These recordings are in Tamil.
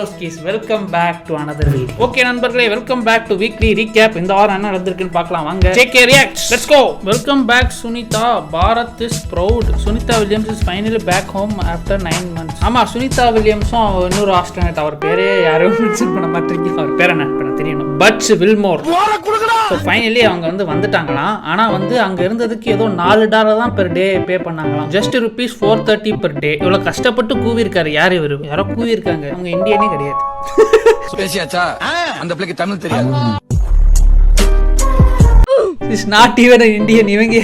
broskies, welcome back to another video. Okay நண்பர்களே, welcome back to weekly recap. இந்த வாரம் என்ன நடந்திருக்குன்னு பார்க்கலாம் வாங்க. JK reacts. Let's go. Welcome back Sunitha. Bharat is proud. Sunitha Williams is finally back home after 9 months. ஆமா, சுனிதா வில்லியம்ஸும் இன்னொரு ஆஸ்ட்ரோனட், அவர் பேரே யாரும் மென்ஷன் பண்ண மாட்டீங்க. அவர் பேர் என்ன தெரியணும். Batch Willmore. ஸோ ஃபைனலி அவங்க வந்துட்டாங்களாம். ஆனால் அங்கே இருந்ததுக்கு ஏதோ $4 தான் பெர் டே பே பண்ணாங்களாம். Just ₹430 per day. இவ்வளோ கஷ்டப்பட்டு கூவிருக்காரு. யார் இவரு? யாரோ கூவிருக்காங்க. அவங்க இந்தியனே கிடையாது. பேசியாச்சா? அந்த பிள்ளைக்கு தமிழ் தெரியாது. It's not even an Indian. இவங்க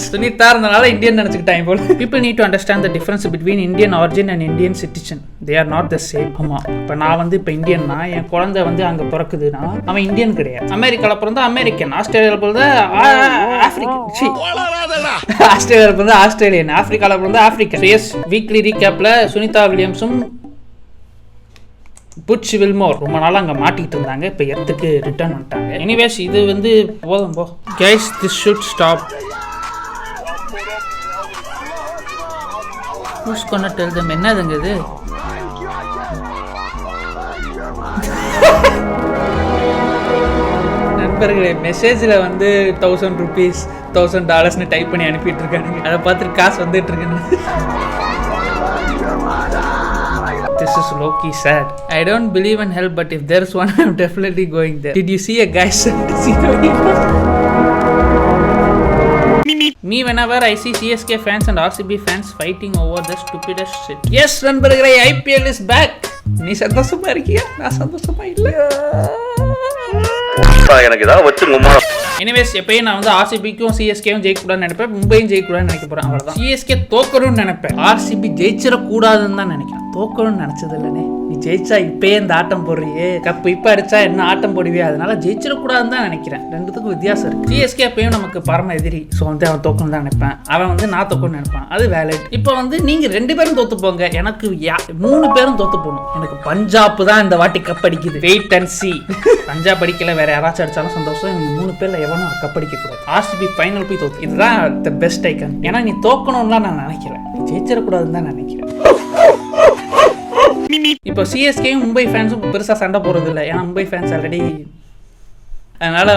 சுனிதா இருந்தனால இந்தியன் நினைச்சுக்கிட்டாங்க போல. People need to understand the difference between Indian origin and Indian citizen. They are not the same. ஆமா, இப்போ நான் இப்போ இந்தியன்னா, என் குழந்தை அங்கே பிறக்குதுன்னா அவன் இந்தியன் கிடையாது. அமெரிக்காவில் பிறந்தா அமெரிக்கன், ஆஸ்திரேலியாவில் பிறந்தா ஆப்பிரிக்கன், ஆஸ்திரேலியாவில் பிறந்தா ஆஸ்திரேலியன், ஆப்பிரிக்காவில் பிறந்தா ஆப்பிரிக்கன். எஸ், வீக்லி ரீகேப்ல சுனிதா வில்லியம்ஸும் புட்ச் வில்மோர் ரொம்ப நாள் அங்கே மாட்டிக்கிட்டு இருந்தாங்க. இப்போ எர்த்துக்கு ரிட்டர்ன் வந்துட்டாங்க. எனிவேஸ், இது போதும் போ. Guys, this should stop. Who's gonna tell them? என்னதுங்க இது? நண்பர்களே, மெசேஜில் ₹1000 $1000 டைப் பண்ணி அனுப்பிட்டு இருக்கானுங்க. அதை பார்த்துட்டு காசு வந்துட்டு இருக்கு. This is low-key sad. I don't believe in hell, but if there's one, I'm definitely going there. Did you see a guy Me whenever I see CSK fans and RCB fans fighting over the stupidest shit. Yes, நண்பர்களே, IPL is back. நீ சந்தோஷமா இருக்கியா? நான் சந்தோஷமா இல்ல. எனக்கு ஏதாவது வச்சுங்கம்மா. எனிவேஸ், எப்பயும் நான் ஆர்சிபிக்கும் சிஎஸ்கேவும் ஜெயிக்கக்கூடாதுன்னு நினைப்பேன். மும்பையும் ஜெயிக்கக்கூடாதுன்னு நினைக்க போறேன். அவ்வளோதான். சிஎஸ்கே தோக்கணும்னு நினைப்பேன். ஆர்சிபி ஜெயிச்சிடக்கூடாதுன்னு தான் நினைக்கிறேன். தோக்கணும்னு நினைச்சது இல்லைனே. நீ ஜெயிச்சா இப்பயே இந்த ஆட்டம் போடுறியே, கப்பு இப்போ அடிச்சா என்ன ஆட்டம் போடுவியே, அதனால ஜெயிச்சிடக்கூடாதுன்னு தான் நினைக்கிறேன். ரெண்டுத்துக்கும் வித்தியாசம் இருக்கு. சிஎஸ்கே எப்பயும் நமக்கு பரம எதிரி. ஸோ அவன் தோக்கணும் தான் நினைப்பேன். அவன் நான் தோக்கணும்னு நினைப்பான். அது வேலிட். இப்போ நீங்க 2 பேரும் தோத்து போங்க, எனக்கு 3 பேரும் தோத்து போகணும். எனக்கு பஞ்சாப் தான் இந்த வாட்டி கப் அடிக்குது. Wait and C. பஞ்சாப் அடிக்கல, வேற யாராச்சும் அடிச்சாலும் சந்தோஷம். எனக்கு 3 பேர்ல எவனும் கப் அடிக்க கூடாது. ஆர்சிபி ஃபைனல் போய் தோத்து, இதுதான் தி பெஸ்ட் ஐக்கன். ஏன்னா நீ தோக்கணும்லாம் நான் நினைக்கிறேன், நீ ஜெயிச்சிடக்கூடாதுன்னு தான் நினைக்கிறேன். இப்போ சிஎஸ்கேயும் மும்பை ஃபேன்ஸும் பெருசாக சண்டை போடுறது இல்லை. ஏன்னா மும்பை ஃபேன்ஸ் ஆல்ரெடி, அதனால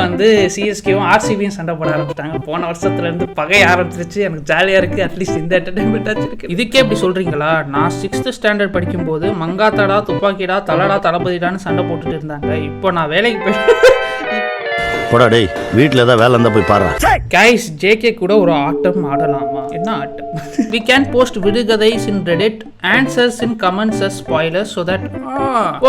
சிஎஸ்கேவும் ஆர்சிபியும் சண்டை போட ஆரம்பிச்சிட்டாங்க. போன வருஷத்துலேருந்து பகை ஆரம்பிச்சிருச்சு. எனக்கு ஜாலியாக இருக்குது. அட்லீஸ்ட் இந்த என்டர்டைன்மெண்ட்டாச்சும் இருக்குது. இதுக்கே இப்படி சொல்கிறீங்களா? நான் 6th ஸ்டாண்டர்ட் படிக்கும்போது மங்காத்தாடா, துப்பாக்கிடா, தலடா, தளபதிடான்னு சண்டை போட்டுட்டு இருந்தாங்க. இப்போ நான் வேலைக்கு போய் டேய், வீட்டில் ஏதாவது வேலை இருந்தால் போய் பாரு. கைஸ், ஜேகே கூட ஒரு ஆட்டம் ஆடலாமா? என்ன ஆட்டம்? We can post விடுகதைஸ் in Reddit, answers in comments as spoilers so that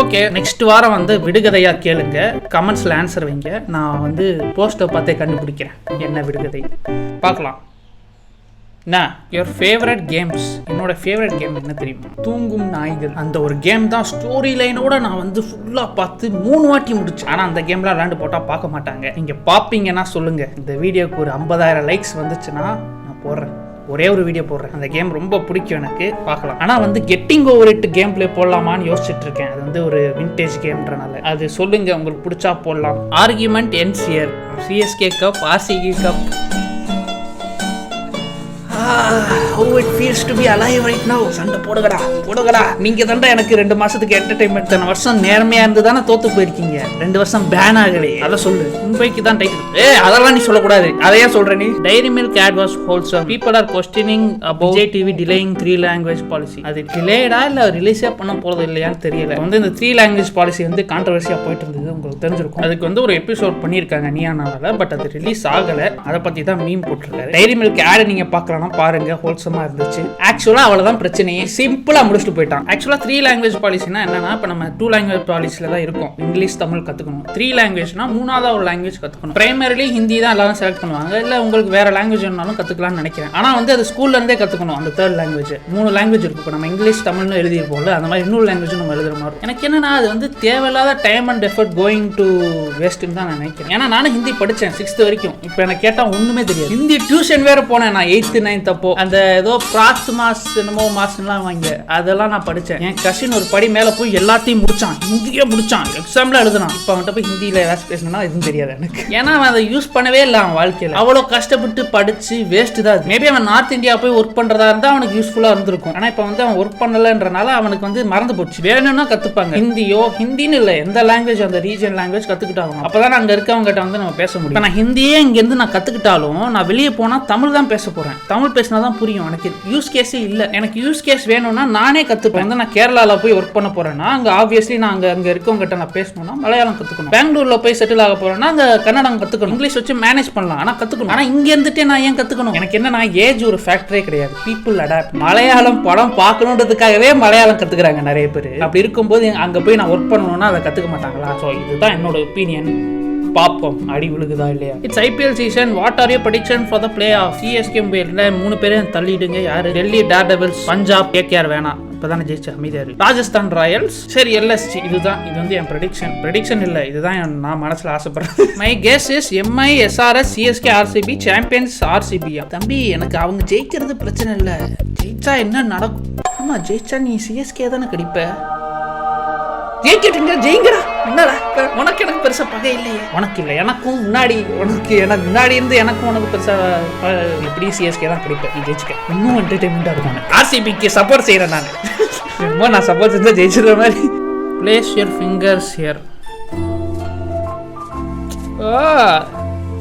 okay, next வாரம் விடுகதையா கேளுங்க, கமெண்ட்ஸ்ல ஆன்சர் வைங்க. நான் போஸ்டர் பார்த்தே கண்டுபிடிக்கிறேன் என்ன விடுகதை. பார்க்கலாம். Your favourite games. என்னோட ஃபேவரட் கேம் என்ன தெரியுமா? தூங்கும் நாய்கள். அந்த ஒரு கேம் தான் ஸ்டோரி லைனோட நான் ஃபுல்லாக பார்த்து 3 வாட்டி முடிச்சேன். ஆனால் அந்த கேம்லாம் விளாண்டு போட்டால் பார்க்க மாட்டாங்க. நீங்கள் பார்ப்பீங்கன்னா சொல்லுங்க. இந்த வீடியோக்கு ஒரு 50,000 லைக்ஸ் வந்துச்சுன்னா நான் போடுறேன், ஒரே ஒரு வீடியோ போடுறேன். அந்த கேம் ரொம்ப பிடிக்கும் எனக்கு, பார்க்கலாம். ஆனால் getting over it game play போடலாமான்னு யோசிச்சுட்டு இருக்கேன். அது ஒரு விண்டேஜ் கேம்ன்றனால. அது சொல்லுங்க, உங்களுக்கு பிடிச்சா போடலாம். Argument ends here. CSK cup, RCB cup. How it feels to be alive right now. சண்டை போடுங்கடா. நீங்க தாண்டா எனக்கு 2 மாசத்துக்கு என்டர்டைன்மெண்ட். இத்தனை வருஷம் நேர்மையா இருந்து தானே தோத்து போயிருக்கீங்க. 2 வருஷம் பேன் ஆகலே. அதை சொல்லு. மும்பைக்கு தான் டைட்டில். அதெல்லாம் நீ சொல்லக்கூடாது. அதையே சொல்ற நீ. Dairy Milk ad was wholesome. People are questioning about JTV delaying 3 language policy. அது டிலேடா இல்ல ரிலீஸே பண்ண போறது இல்லையான்னு தெரியல. இந்த 3 language policy கான்ட்ரோவர்சியா போயிட்டு இருந்தது. உங்களுக்கு தெரிஞ்சிருக்கும். அதுக்கு ஒரு எபிசோட் பண்ணியிருக்காங்க நியானால. பட் அது ரிலீஸ் ஆகல. அதை பத்தி தான் மீம் போட்டிருக்காரு. டைரி மில்க் ad நீங்க பார்க்கலாம், பாருங்க. ஹோல்சமா இருந்துச்சு. ஆக்சுவலா அவ்வளவுதான் பிரச்சனையே. சிம்பிளா முடிச்சுட்டு போயிட்டான். ஆக்சுவலா 3 language பாலிசினா என்னன்னா, இப்ப நம்ம 2 language பாலிசில தான் இருக்கும். இங்கிலீஷ், தமிழ் கத்துக்கணும். 3 languageனா 3ஆவது ஒரு லாங்குவேஜ் கத்துக்கணும். பிரைமரிலி ஹிந்தி தான் எல்லாரும் செலக்ட் பண்ணுவாங்க. இல்ல உங்களுக்கு வேற லாங்குவேஜ் வேணாலும் கத்துக்கலாம்னு நினைக்கிறேன். ஆனா அது ஸ்கூல்ல இருந்தே கத்துக்கணும். அந்த 3rd லாங்குவேஜ். 3 லாங்குவேஜ் இருக்கு. இப்போ நம்ம இங்கிலீஷ், தமிழ்னு எழுதிருப்போம்ல, அந்த மாதிரி இன்னொரு லாங்குவேஜ் நம்ம எழுதுற மாதிரி. எனக்கு என்னன்னா, அது தேவையில்லாத time and effort going to வேஸ்ட்னு தான் நினைக்கிறேன். ஏன்னா நானும் ஹிந்தி படிச்சேன் 6th வரைக்கும். இப்போ எனக்கு கேட்டா ஒண்ணுமே தெரியாது. ஹிந்தி டியூஷன் வேற போனேன் நான் 8th 9th தப்போ அந்த ஏதோ பிராத் மாஸ் என்னமோ மாஸ்லாம் வாங்க அதெல்லாம் நான் படிச்சேன். என் கசின் ஒரு படி மேல போய் எல்லாத்தையும் முடிச்சான், ஹிந்தியே முடிச்சான், எக்ஸாம்ல எழுதுனான். இப்ப அவன்கிட்ட போய் ஹிந்தியில ஏதாச்சும் பேசணும்னா எதுவும் தெரியாது எனக்கு, ஏன்னா அவன் அதை யூஸ் பண்ணவே இல்லை அவன் வாழ்க்கையில. அவ்வளவு கஷ்டப்பட்டு படிச்சு வேஸ்ட் தான். மேபி அவன் நார்த் இந்தியா போய் ஒர்க் பண்றதா இருந்தா அவனுக்கு யூஸ்ஃபுல்லா இருந்திருக்கும். ஆனா இப்ப வந்து அவன் ஒர்க் பண்ணலன்றனால அவனுக்கு வந்து மறந்து போச்சு. வேணும்னா கத்துப்பாங்க, ஹிந்தின்னு இல்ல எந்த லாங்குவேஜ் அந்த ரீஜன் லாங்குவேஜ் கத்துக்கிட்டாங்க, அப்பதான் அங்க இருக்கவங்க கிட்ட வந்து நம்ம பேச முடியும். நான் ஹிந்தியே இங்க இருந்து நான் கத்துக்கிட்டாலும் நான் வெளியே போனா தமிழ் தான் பேச போறேன். தமிழ் பேசினாதான் புரியும். எனக்கு யூஸ் கேஸே இல்ல. எனக்கு யூஸ் கேஸ் வேணும்னா நானே கத்துப்பேன். வந்து நான் கேரளால போய் ஒர்க் பண்ண போறேன்னா அங்க ஆப்வியஸ்லி நான் அங்க இருக்கவங்க கிட்ட நான் பேசணும்னா மலையாளம் கத்துக்கணும். பெங்களூர்ல போய் செட்டில் ஆக போறேன்னா அங்க கன்னடம் கத்துக்கணும். இங்கிலீஷ் வச்சு மேனேஜ் பண்ணலாம், ஆனா கத்துக்கணும். ஆனா இங்க இருந்துட்டே நான் ஏன் கத்துக்கணும்? எனக்கு என்ன ஏஜ் ஒரு ஃபேக்டரே கிடையாது. People adapt. மலையாளம் படம் பார்க்கணுன்றதுக்காகவே மலையாளம் கத்துக்கிறாங்க நிறைய பேர். அப்படி இருக்கும்போது அங்க போய் நான் ஒர்க் பண்ணணும்னா அதை கத்துக்க மாட்டாங்களா? ஸோ இதுதான் என்னோட ஒப்பீனியன். பாப்போம் அடி விழுகுதா இல்லையா. It's IPL season. What are you prediction for the play off? CSK மும்பைல 3 பேரையும் தள்ளிடுங்க. யாரு? டெல்லி டேர்டெவில்ஸ், பஞ்சாப், கேகேஆர் வேணாம், இப்பதானே ஜெயிச்சா அமைதியாரு, ராஜஸ்தான் ராயல்ஸ், சரி எல்எஸ்ஜி. இதுதான், இது வந்து என் ப்ரெடிக்ஷன் இல்ல, இதுதான் நான் மனசுல ஆசைப்படுறேன். My guess is MI, SRS, CSK, RCB. Champions ஆர்சிபியா? தம்பி எனக்கு அவங்க ஜெயிக்கிறது பிரச்சனை இல்ல, ஜெயிச்சா என்ன நடக்கும்? ஆமா ஜெயிச்சா நீ சிஎஸ்கே தானே கிடைப்ப. ஜெயிங்கடா. என்னடா உனக்கு எனக்கு பெருசா பகை இல்லையே. உனக்கு இல்லை, எனக்கும் முன்னாடி எனக்கு முன்னாடி இருந்து எனக்கும் உனக்கு பெருசா எப்படி சிஎஸ்கே தான் கிடைப்பேன். நீ ஜெயிச்சுக்க. இன்னும் என்டர்டைன்மெண்டா இருக்கும். ஆர்சிபிக்கு சப்போர்ட் செய்யறேன் நான். ரொம்ப நான் சப்போர்ட் செஞ்சா ஜெயிச்சிடுற மாதிரி. Place your fingers here.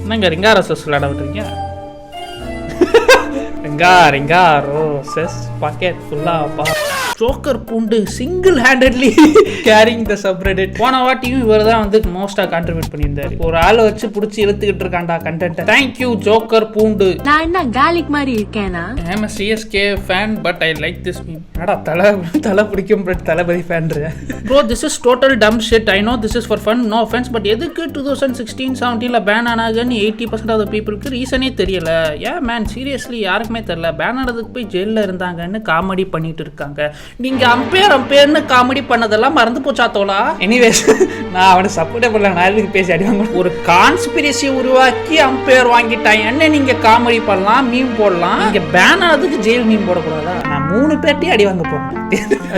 என்னங்க ரிங்கா ரோசஸ் விளையாட விட்டுருக்கீங்க? ரிங்கா ரோசஸ் பாக்கெட் ஃபுல்லா பா. ஜோக்கர் பூண்டு single handedly carrying the subreddit. போன வாட்டியும் இவர் தான் வந்து மோஸ்டா கான்ட்ரிபியூட் பண்ணியிருந்தாரு. ஒரு ஆளை வச்சு புடிச்சு இழுத்துக்கிட்டு இருக்காண்டா கண்டென்ட். தேங்க்யூ ஜோக்கர் பூண்டு. நான் என்ன காலிக் மாதிரி இருக்கேனா? ஐ அம் a CSK fan but I like this meme. அடா தலை பிடிக்கும் but Thalapathy fan. Bro this is total dumb shit. I know this is for fun, no offense, but எதுக்கு 2016-17ல பேன் ஆனாங்கன்னு 80% ஆஃப் தி பீப்புளுக்கு ரீசனே தெரியல. ஏன் மேன் சீரியஸ்லி யாருக்குமே தெரியல. பேன் ஆனதுக்கு போய் ஜெயிலில் இருந்தாங்கன்னு காமெடி பண்ணிட்டு இருக்காங்க. நீங்க அம்பேர்னு காமெடி பண்ணதெல்லாம் மறந்து போச்சா தோலா? எனிவேஸ் நான் அவனை சப்போர்ட்டே பண்ணல. நான் எதுக்கு பேசி அடிவாங்க? ஒரு கான்ஸ்பிரசி உருவாக்கி அம்பேர் வாங்கிட்டாங்கன்னு நீங்க காமெடி பண்ணலாம், மீம் போடலாம். நீங்க பேன் ஆனதுக்கு ஜெயில் மீம் போடக்கூடாதா? நான் 3 பேர்ட்டையும் அடி வாங்க போறேன்.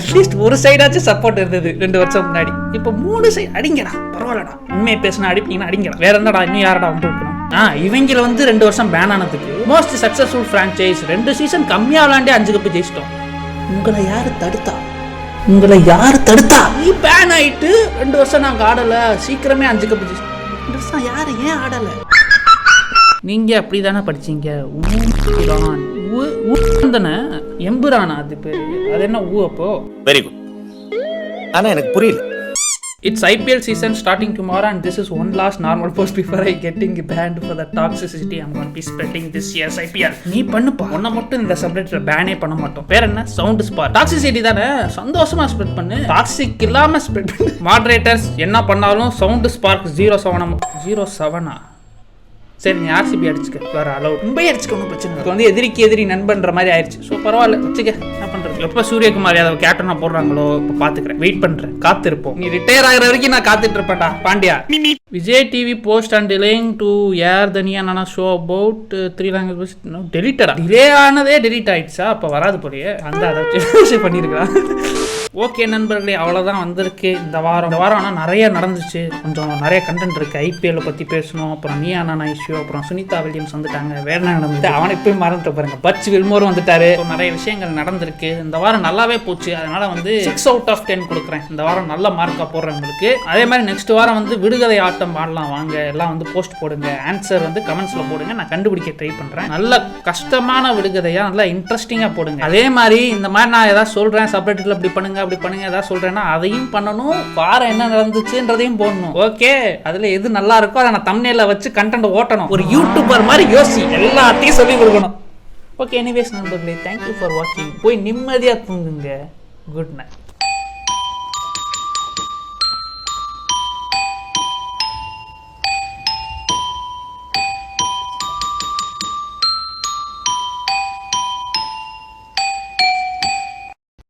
அட்லீஸ்ட் ஒரு சைடாச்சும் சப்போர்ட் இருந்தது 2 வருஷம் முன்னாடி. இப்போ 3 சைடு அடிங்கடா, பரவாயில்லடா. உண்மையை பேசினா அடிப்பீங்கன்னா அடிங்கடா. வேற என்னடா இன்னும் யாரடா வந்து இருக்கணும்? இவங்கள வந்து 2 வருஷம் பேன் ஆனதுக்கு மோஸ்ட் சக்சஸ்ஃபுல் பிரான்ச்சைஸ் 2 சீசன் கம்மியா விளாண்டே 5 கப்பு ஜெயிச்சிட்டோம். உங்களை யாரு தடுத்தா? நீ பேன் ஆயிட்டு 2 வருஷம் நாங்க ஆடல, சீக்கிரமே 5 கப்பு ஜெயிச்சிட்டோம். 2 வருஷம் யாரு ஏன் ஆடல? நீங்க அப்படிதானே படிச்சீங்க. எம்புரானா அது பேரு? அது என்ன ஊ? அப்போ வெரி குட். ஆனா எனக்கு புரியல. It's IPL season starting tomorrow and this is one last normal post before I getting banned for the toxicity I'm going to be spreading this year's IPL. நீ பண்ணுப்பா, உன்னை மட்டும் இந்த சப்ரெடிட்ல பேனே பண்ண மாட்டோம். பேர் என்ன? Sound spark. டாக்ஸிசிட்டி தானே, சந்தோஷமா ஸ்ப்ரெட் பண்ணு. டாக்ஸிக் இல்லாம ஸ்ப்ரெட் பண்ணு. மாடரேட்டர்ஸ் என்ன பண்ணாலும் சவுண்ட் ஸ்பார்க் 07 சரி நீ ஆர்சிபி அடிச்சுக்க, வேற அலவுட். மும்பை அடிச்சுக்க ஒன்றும் பிரச்சனை இல்லை. வந்து எதிரிக்கு எதிரி நண்பன்ற மாதிரி ஆயிடுச்சு. ஸோ பரவாயில்ல வச்சுக்க. என்ன பண்றது? எப்போ சூரியகுமார் யாதவ் கேப்டனா போடுறாங்களோ இப்போ பாத்துக்கிறேன், வெயிட் பண்றேன், காத்திருப்போம். நீ ரிட்டையர் ஆகிற வரைக்கும் நான் காத்துட்டு இருப்பேன்டா Pandiya. Vijay TV post and delaying to air தனியா ஷோ அபவுட் 3 லாங்குவேஜ் டெலிட்டடா. டிலே ஆனதே டெலிட் ஆயிடுச்சா? அப்போ வராது போலயே. அந்த அதை பண்ணியிருக்கிறான். ஓகே நண்பர்களே, அவ்வளோதான் வந்திருக்கு இந்த வாரம். ஆனால் நிறைய நடந்துச்சு, கொஞ்சம் நிறைய கண்டென்ட் இருக்கு. ஐபிஎல் பற்றி பேசணும், அப்புறம் நீயா நானா இஷ்யூ, அப்புறம் சுனிதா வில்லியம்ஸ் வந்துட்டாங்க, வேற என்ன நடந்துச்சு அவனை போய் மறந்துட்டு பாருங்க. பச் வில்மோர் வந்துட்டாரு. நிறைய விஷயங்கள் நடந்திருக்கு. இந்த வாரம் நல்லாவே போச்சு. அதனால வந்து 6 out of 10 கொடுக்குறேன். இந்த வாரம் நல்ல மார்க்கா போடுறேன் உங்களுக்கு. அதே மாதிரி நெக்ஸ்ட் வாரம் வந்து விடுகதை ஆட்டம் ஆடலாம் வாங்க. எல்லாம் வந்து போஸ்ட் போடுங்க, ஆன்சர் வந்து கமெண்ட்ஸ்ல போடுங்க, நான் கண்டுபிடிக்க ட்ரை பண்றேன். நல்ல கஷ்டமான விடுகதையா நல்லா இன்ட்ரெஸ்டிங்கா போடுங்க. அதே மாதிரி இந்த மாதிரி நான் ஏதாவது சொல்றேன் சப்ரெடிட்ல இப்படி பண்ணுங்க அப்படி பண்ணுங்க ஏதாவது சொல்றேன்னா அதையும் பண்ணணும். வாரம் என்ன நடந்துச்சுன்றதையும் போடணும். ஓகே, அதுல எது நல்லா இருக்கோ அதை நான் தம்ப்நெயில்ல வச்சு கண்டென்ட் ஓட்டணும். ஒரு யூடியூபர் மாதிரி யோசி, எல்லாத்தையும் சொல்லி கொடுக்கணும். ஓகே, எனிவேஸ் நண்பர்களே, தேங்க்யூ ஃபார் வாட்சிங். போய் நிம்மதியா தூங்குங்க. Good night.